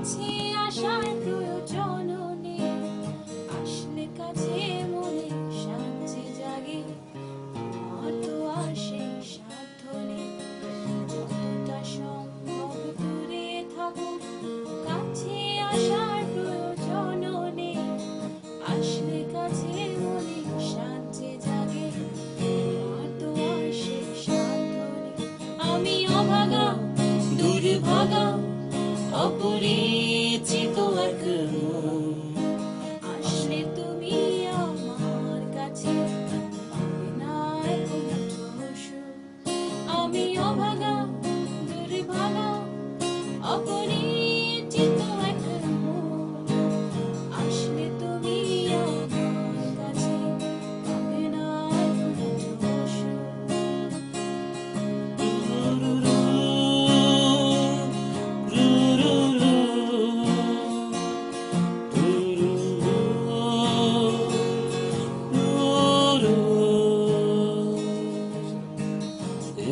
কাছে আসার প্রয়োজন নেই, আসলে কাছে মনে শান্তি জাগে, হয়তো আসে সাধ্য নেই, যতটা সম্ভব দূরে থাকুক, কাছে আসার প্রয়োজন নেই, আসলে কাছে মনে শান্তি জাগে, হয়তো আসে সাধ্য নেই। আমি অভাগা দুর্ভাগা অপরিচিত এক মন, আসলে তুমি আমার কাছে পাবে না কোনো সুখ। আমি অভাগা দুর্ভাগা অপরিচিত এক মন, আসলে তুমি আমার কাছে পাবে না কোনো সুখ।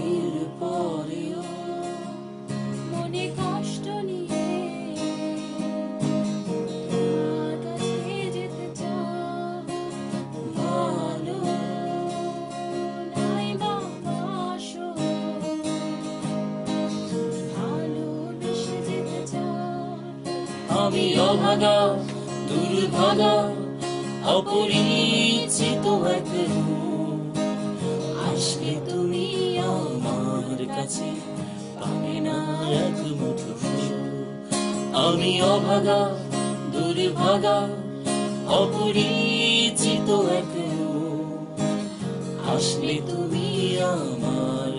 এরপরেও মনে কষ্ট নিয়ে তোমার কাছে যেতে চাই, ভালো নাই বাসো, ভালোবেসে যেতে চাই। আমি অভাগা দুর্ভাগা অপরিচিত এক মন, আসলে তুমি আমার কাছে পাবে না এক মুঠো সুখ। আমি অভাগা দুর্ভাগা অপরিচিত এক মন, আসলে তুমি আমার